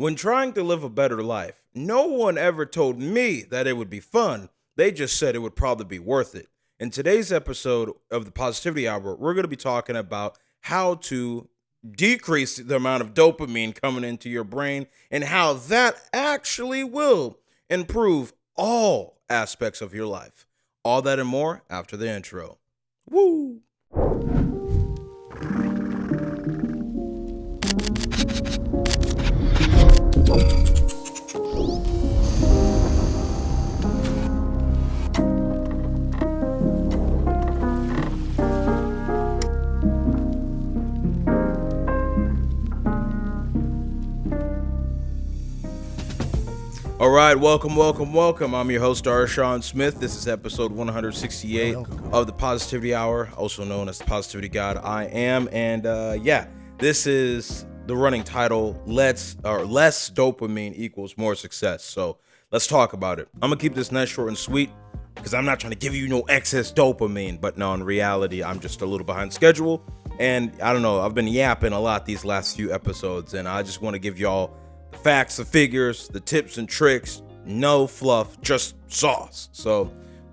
When trying to live a better life, no one ever told me that it would be fun. They just said it would probably be worth it. In today's episode of the Positivity Hour, we're going to be talking about how to decrease the amount of dopamine coming into your brain and how that actually will improve all aspects of your life. All that and more after the intro. Woo! All right, welcome. I'm your host, Darshaun Smith. This is episode 168 of the Positivity Hour, also known as the Positivity God. I am, and this is the running title, Less Dopamine Equals More Success. So let's talk about it. I'm gonna keep this nice, short, and sweet because I'm not trying to give you no excess dopamine, but no, in reality, I'm just a little behind schedule, and I don't know, I've been yapping a lot these last few episodes, and I just want to give y'all the facts, the figures, the tips and tricks, no fluff, just sauce. So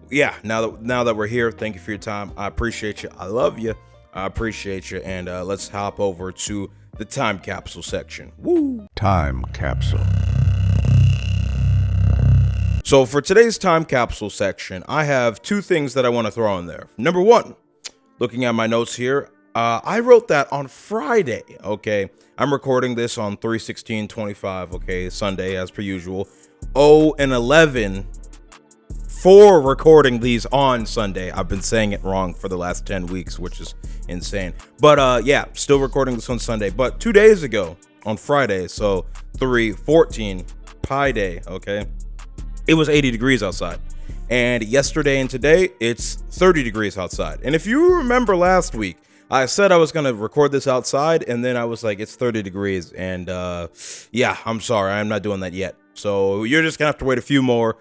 yeah, now that we're here, thank you for your time. I appreciate you. I love you. I appreciate you. And let's hop over to the time capsule section. Woo! Time capsule. So for today's time capsule section, I have two things that I want to throw in there. Number one, looking at my notes here, I wrote that on Friday, okay? I'm recording this on 3/16/25, okay, Sunday as per usual. 11 for recording these on Sunday. I've been saying it wrong for the last 10 weeks, which is insane. But still recording this on Sunday. But 2 days ago on Friday, so 3/14, Pi Day, okay, it was 80 degrees outside. And yesterday and today, it's 30 degrees outside. And if you remember last week, I said I was going to record this outside, and then I was like, it's 30 degrees, and I'm sorry, I'm not doing that yet. So you're just going to have to wait a few more.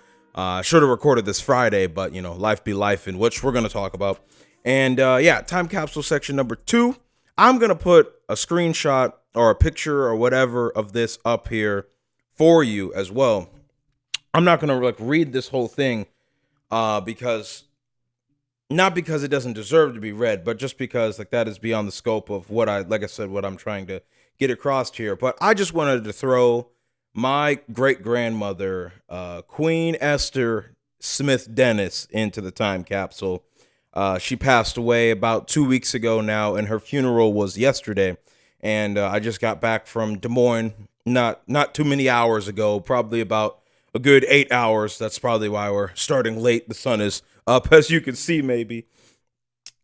Should have recorded this Friday, but, life be life, in which we're going to talk about. And, time capsule section number 2, I'm going to put a screenshot or a picture or whatever of this up here for you as well. I'm not going to, read this whole thing not because it doesn't deserve to be read, but just because that is beyond the scope of what I'm trying to get across here. But I just wanted to throw my great grandmother, Queen Esther Smith Dennis, into the time capsule. She passed away about 2 weeks ago now, and her funeral was yesterday. And I just got back from Des Moines not too many hours ago, probably about a good 8 hours. That's probably why we're starting late. The sun is up, as you can see, maybe.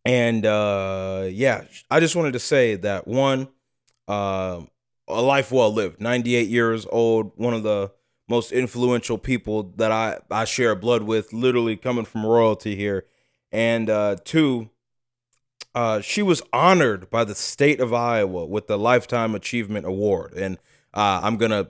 And I just wanted to say that one, a life well lived. 98 years old, one of the most influential people that I share blood with, literally coming from royalty here. And two, she was honored by the state of Iowa with the Lifetime Achievement Award. And I'm gonna,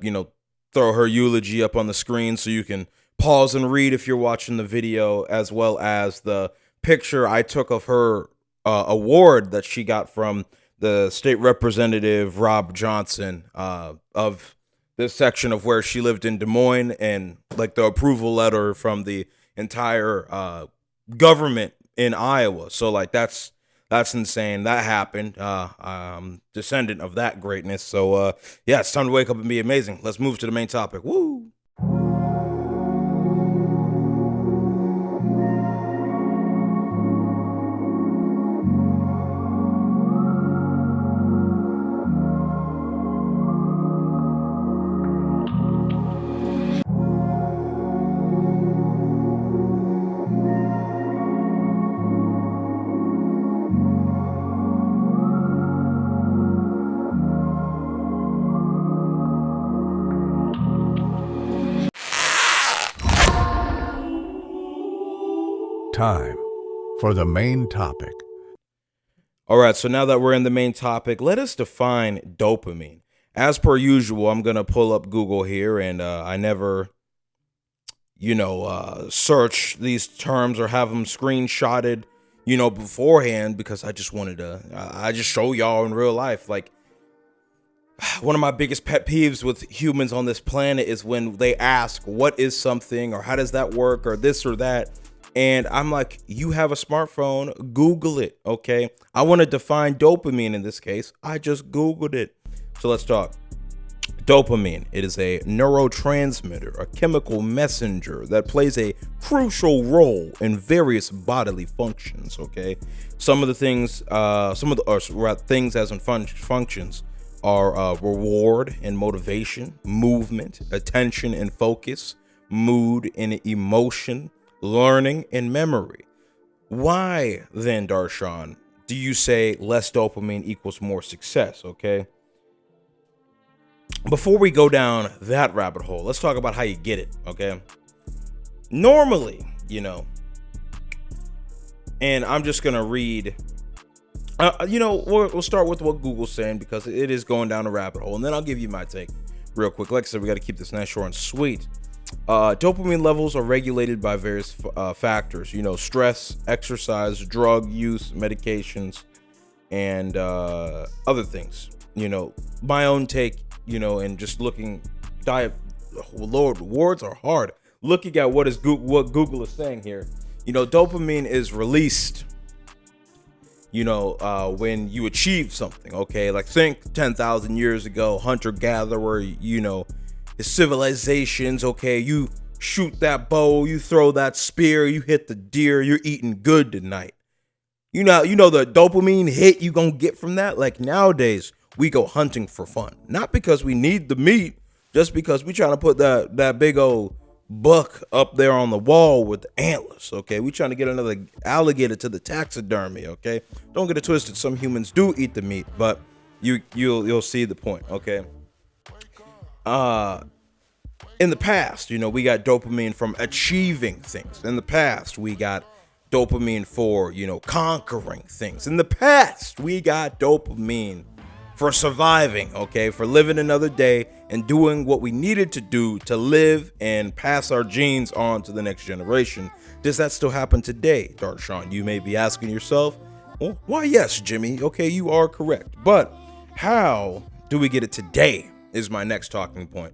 throw her eulogy up on the screen so you can pause and read if you're watching the video, as well as the picture I took of her award that she got from the state representative Rob Johnson of this section of where she lived in Des Moines, and the approval letter from the entire government in Iowa. So that's insane. That happened. I'm descendant of that greatness. So it's time to wake up and be amazing. Let's move to the main topic. Woo! Time for the main topic. All right, so now that we're in the main topic, let us define dopamine. As per usual, I'm going to pull up Google here, and I never, search these terms or have them screenshotted, beforehand, because I just wanted to, I just show y'all in real life. one of my biggest pet peeves with humans on this planet is when they ask, what is something, or how does that work, or this or that. And I'm like, you have a smartphone, Google it, okay? I want to define dopamine in this case. I just Googled it. So let's talk. Dopamine, it is a neurotransmitter, a chemical messenger that plays a crucial role in various bodily functions, okay? Some of the things, things as in functions are reward and motivation, movement, attention and focus, mood and emotion, learning and memory. Why then, Darshaun, do you say less dopamine equals more success, okay? Before we go down that rabbit hole, let's talk about how you get it, okay? Normally, and I'm just going to read, we'll start with what Google's saying because it is going down a rabbit hole, and then I'll give you my take real quick. Like I said, we got to keep this nice, short, and sweet. Dopamine levels are regulated by various factors, stress, exercise, drug use, medications, and other things. My own take, and just looking, Lord, words are hard. Looking at what Google is saying here, dopamine is released, when you achieve something, okay? Like think 10,000 years ago, hunter-gatherer, his civilizations, okay? You shoot that bow, you throw that spear, you hit the deer, you're eating good tonight. You know the dopamine hit you gonna get from that? Like nowadays, we go hunting for fun. Not because we need the meat, just because we trying to put that big old buck up there on the wall with the antlers, okay? We trying to get another alligator to the taxidermy, okay? Don't get it twisted. Some humans do eat the meat, but you'll see the point, okay? In the past, we got dopamine from achieving things. In the past, we got dopamine for, conquering things. In the past, we got dopamine for surviving, okay, for living another day and doing what we needed to do to live and pass our genes on to the next generation. Does that still happen today, Darshaun? You may be asking yourself, well, why yes, Jimmy. Okay, you are correct. But how do we get it today is my next talking point.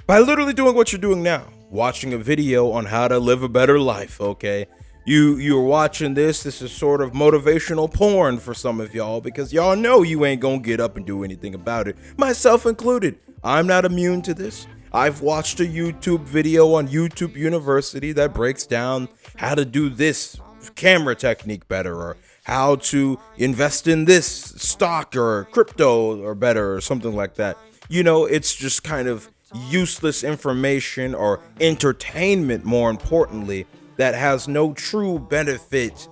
By literally doing what you're doing now, watching a video on how to live a better life, okay? You're watching this is sort of motivational porn for some of y'all because y'all know you ain't gonna get up and do anything about it, myself included. I'm not immune to this. I've watched a YouTube video on YouTube University that breaks down how to do this camera technique better, or how to invest in this stock or crypto or better, or something like that. It's just kind of useless information or entertainment, more importantly, that has no true benefit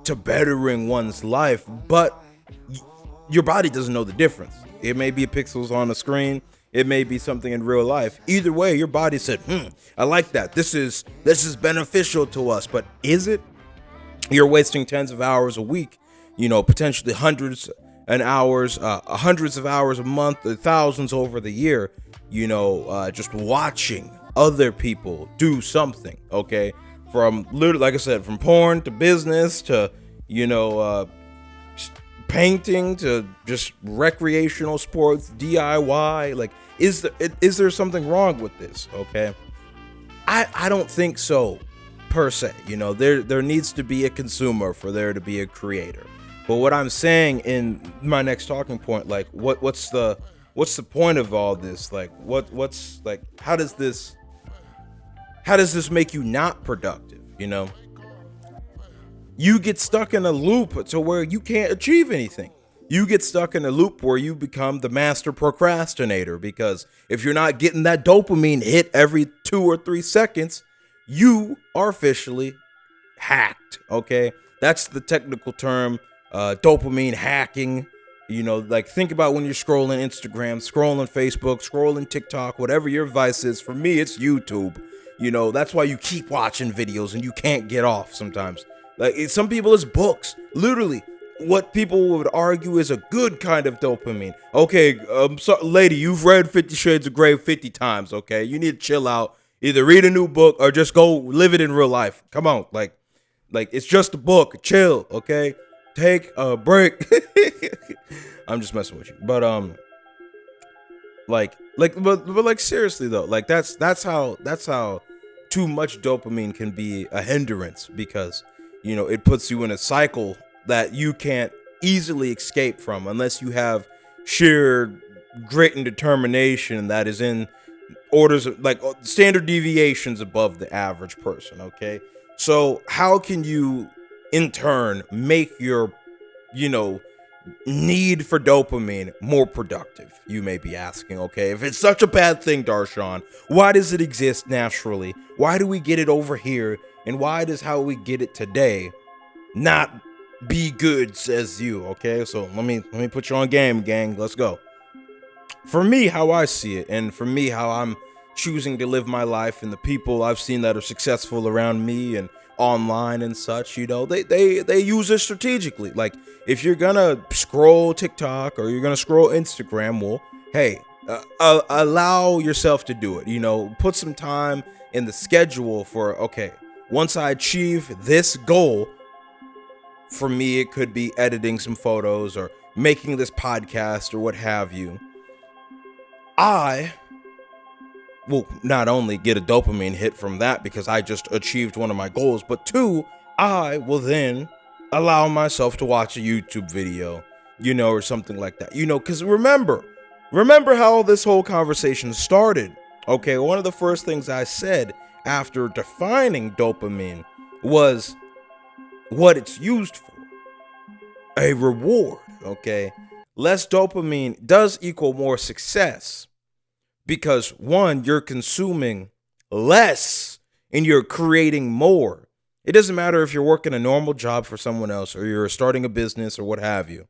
to bettering one's life, but your body doesn't know the difference. It may be pixels on a screen, it may be something in real life. Either way, your body said, I like that. This is beneficial to us, but is it? You're wasting tens of hours a week, potentially hundreds of hours a month, thousands over the year, just watching other people do something, okay? From literally, like I said, from porn to business to, painting to just recreational sports, DIY. Like, is there something wrong with this? Okay. I don't think so, per se. There needs to be a consumer for there to be a creator. But what I'm saying in my next talking point, like, what's the point of all this? Like, what's like, how does this make you not productive? You get stuck in a loop to where you can't achieve anything. You get stuck in a loop where you become the master procrastinator, because if you're not getting that dopamine hit every 2 or 3 seconds, you are officially hacked, okay? That's the technical term, dopamine hacking. Like, think about when you're scrolling Instagram, scrolling Facebook, scrolling TikTok, whatever your vice is. For me, it's YouTube. That's why you keep watching videos and you can't get off sometimes. Like, some people, it's books. Literally, what people would argue is a good kind of dopamine. Okay, lady, you've read 50 Shades of Grey 50 times, okay? You need to chill out. Either read a new book or just go live it in real life. Come on, like it's just a book. Chill, okay? Take a break. I'm just messing with you. But But like seriously though, like that's how too much dopamine can be a hindrance, because it puts you in a cycle that you can't easily escape from unless you have sheer grit and determination that is in orders of, like, standard deviations above the average person. Okay, so how can you in turn make your need for dopamine more productive, you may be asking? Okay, if it's such a bad thing, Darshaun, why does it exist naturally? Why do we get it over here, and why does how we get it today not be good, says you? Okay, so let me put you on game, gang. Let's go. For me, how I see it, and for me, how I'm choosing to live my life, and the people I've seen that are successful around me and online and such, they use it strategically. Like, if you're gonna scroll TikTok or you're gonna scroll Instagram, well, hey, allow yourself to do it. Put some time in the schedule for, okay, once I achieve this goal, for me, it could be editing some photos or making this podcast or what have you. I will not only get a dopamine hit from that because I just achieved one of my goals, but two, I will then allow myself to watch a YouTube video, or something like that. Because remember how this whole conversation started. Okay, one of the first things I said after defining dopamine was what it's used for. A reward, okay? Less dopamine does equal more success. Because one, you're consuming less and you're creating more. It doesn't matter if you're working a normal job for someone else or you're starting a business or what have you.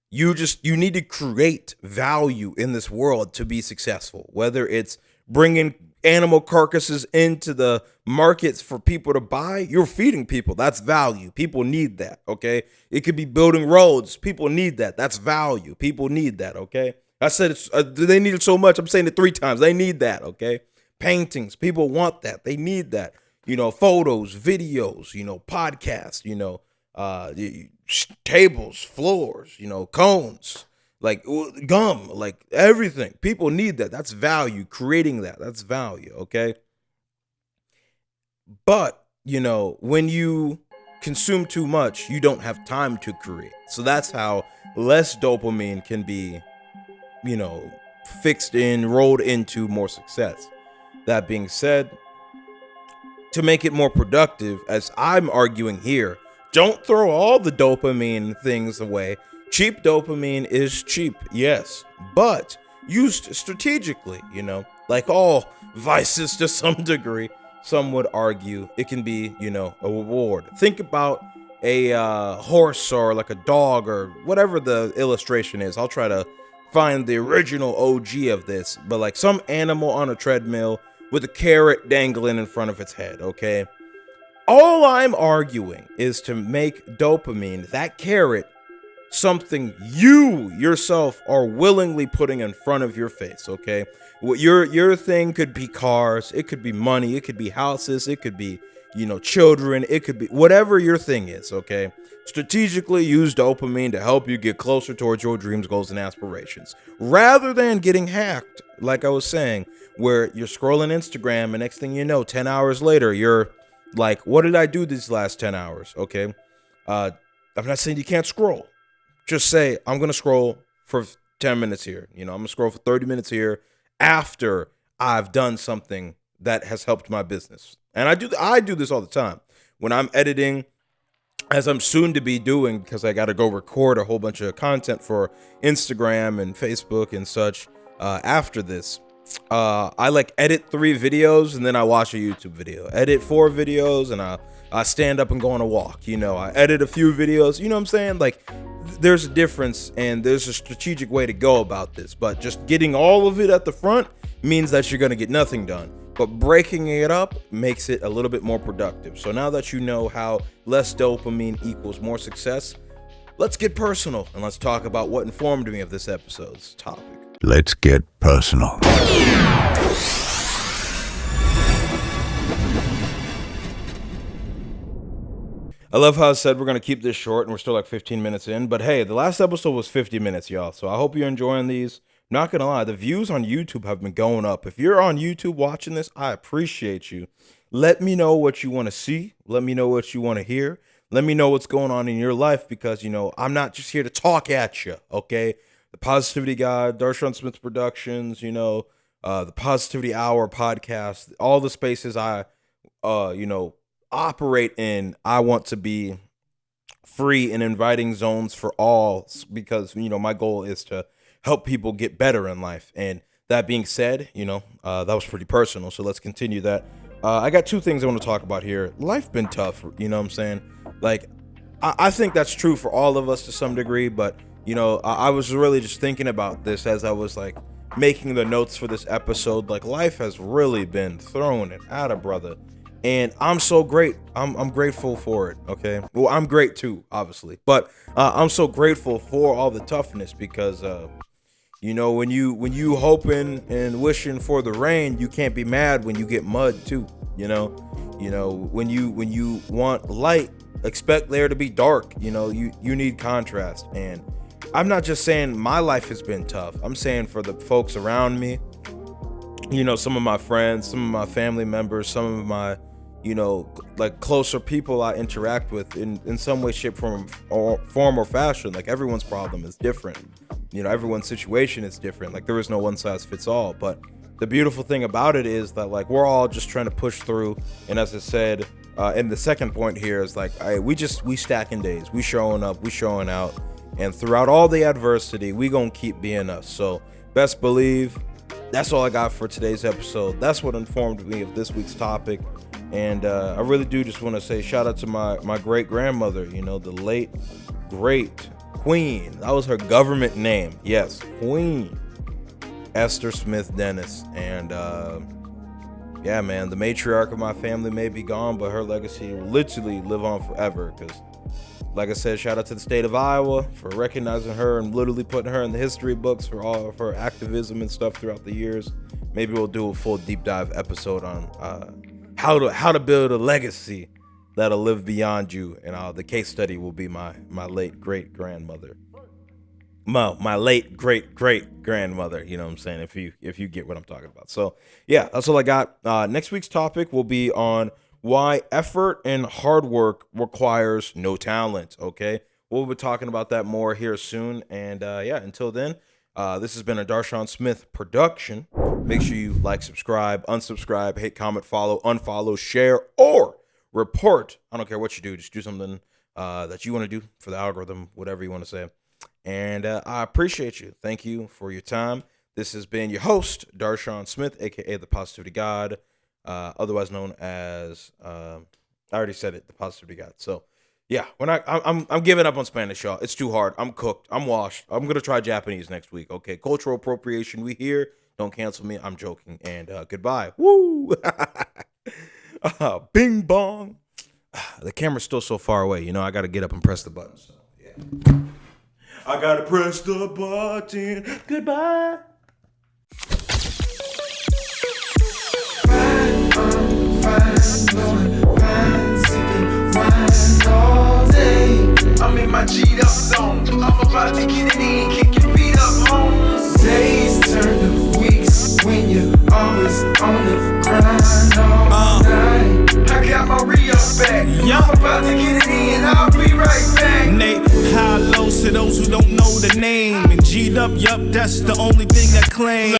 You need to create value in this world to be successful. Whether it's bringing animal carcasses into the markets for people to buy, you're feeding people. That's value. People need that, okay? It could be building roads. People need that. That's value. People need that, okay? I said they need it so much, I'm saying it 3 times. They need that, okay? Paintings, people want that. They need that. Photos, videos, podcasts, tables, floors, cones, like gum, like everything. People need that. That's value. Creating that's value, okay? But, when you consume too much, you don't have time to create. So that's how less dopamine can be rolled into more success. That being said, to make it more productive, as I'm arguing here, don't throw all the dopamine things away. Cheap dopamine is cheap, yes, but used strategically, like all vices to some degree, some would argue it can be, a reward. Think about a horse or like a dog or whatever the illustration is. I'll try to find the original OG of this, but like some animal on a treadmill with a carrot dangling in front of its head, okay? All I'm arguing is to make dopamine, that carrot, something you yourself are willingly putting in front of your face, okay? What your thing could be cars, it could be money, it could be houses, it could be, children, it could be whatever your thing is, okay? Strategically use dopamine to help you get closer towards your dreams, goals, and aspirations, rather than getting hacked, like I was saying, where you're scrolling Instagram and next thing you know, 10 hours later, you're like, what did I do these last 10 hours? Okay. I'm not saying you can't scroll. Just say, I'm going to scroll for 10 minutes here. I'm going to scroll for 30 minutes here after I've done something that has helped my business. And I do this all the time when I'm editing, as I'm soon to be doing, because I got to go record a whole bunch of content for Instagram and Facebook and such after this. I like edit 3 videos and then I watch a YouTube video. Edit 4 videos and I stand up and go on a walk. I edit a few videos. You know what I'm saying? Like, there's a difference and there's a strategic way to go about this. But just getting all of it at the front means that you're going to get nothing done. But breaking it up makes it a little bit more productive. So now that you know how less dopamine equals more success, let's get personal and let's talk about what informed me of this episode's topic. Let's get personal. I love how I said we're going to keep this short and we're still like 15 minutes in. But hey, the last episode was 50 minutes, y'all. So I hope you're enjoying these. Not gonna lie, the views on YouTube have been going up. If you're on YouTube watching this, I appreciate you. Let me know what you want to see. Let me know what you want to hear. Let me know what's going on in your life because, I'm not just here to talk at you, okay? The Positivity God, Darshaun Smith Productions, the Positivity Hour podcast, all the spaces I, operate in, I want to be free and inviting zones for all because, my goal is to help people get better in life. And that being said, that was pretty personal. So let's continue that. I got two things I want to talk about here. Life been tough, you know what I'm saying? Like, I think that's true for all of us to some degree, but, I was really just thinking about this as I was like making the notes for this episode. Like, life has really been throwing it at a brother. And I'm so great. I'm grateful for it. Okay. Well, I'm great too, obviously, but I'm so grateful for all the toughness because, when you hoping and wishing for the rain, you can't be mad when you get mud too. When you want light, expect there to be dark. You need contrast. And I'm not just saying my life has been tough. I'm saying for the folks around me, some of my friends, some of my family members, some of my, like closer people I interact with in some way, shape, form or fashion. Like, everyone's problem is different. Everyone's situation is different. Like, there is no one size fits all. But the beautiful thing about it is that, like, we're all just trying to push through. And as I said, and the second point here is like, we stacking days, we showing up, we showing out, and throughout all the adversity, we gonna keep being us. So best believe. That's all I got for today's episode. That's what informed me of this week's topic. And I really do just want to say shout out to my great grandmother, the late great Queen. That was her government name. Yes, Queen Esther Smith Dennis. And yeah, man, the matriarch of my family may be gone, but her legacy will literally live on forever. Because, like I said, shout out to the state of Iowa for recognizing her and literally putting her in the history books for all of her activism and stuff throughout the years. Maybe we'll do a full deep dive episode on how to build a legacy that'll live beyond you. And the case study will be my late great grandmother. My late great great grandmother. You know what I'm saying? If you get what I'm talking about. So yeah, that's all I got. Next week's topic will be on why effort and hard work requires no talent. Okay, we'll be talking about that more here soon. And yeah, until then, this has been a Darshaun Smith production. Make sure you like, subscribe, unsubscribe, hate, comment, follow, unfollow, share, or report. I don't care what you do. Just do something that you want to do for the algorithm, whatever you want to say. And I appreciate you. Thank you for your time. This has been your host, Darshaun Smith, a.k.a. the Positivity God, otherwise known as, I already said it, the Positivity God. So, yeah, I'm giving up on Spanish, y'all. It's too hard. I'm cooked. I'm washed. I'm going to try Japanese next week, okay? Cultural appropriation, we here. Don't cancel me. I'm joking. And goodbye. Woo! Bing bong. The camera's still so far away. I got to get up and press the button. So, yeah. I got to press the button. Goodbye. I'm in my G'd up zone. I'm about to get it in, kick your feet up, home. Days turn to weeks when you're always on the grind all night. I got my re-up back. I'm about to get it in, I'll be right back. Nate, high lows to those who don't know the name. And G'd up, yup, that's the only thing I claim.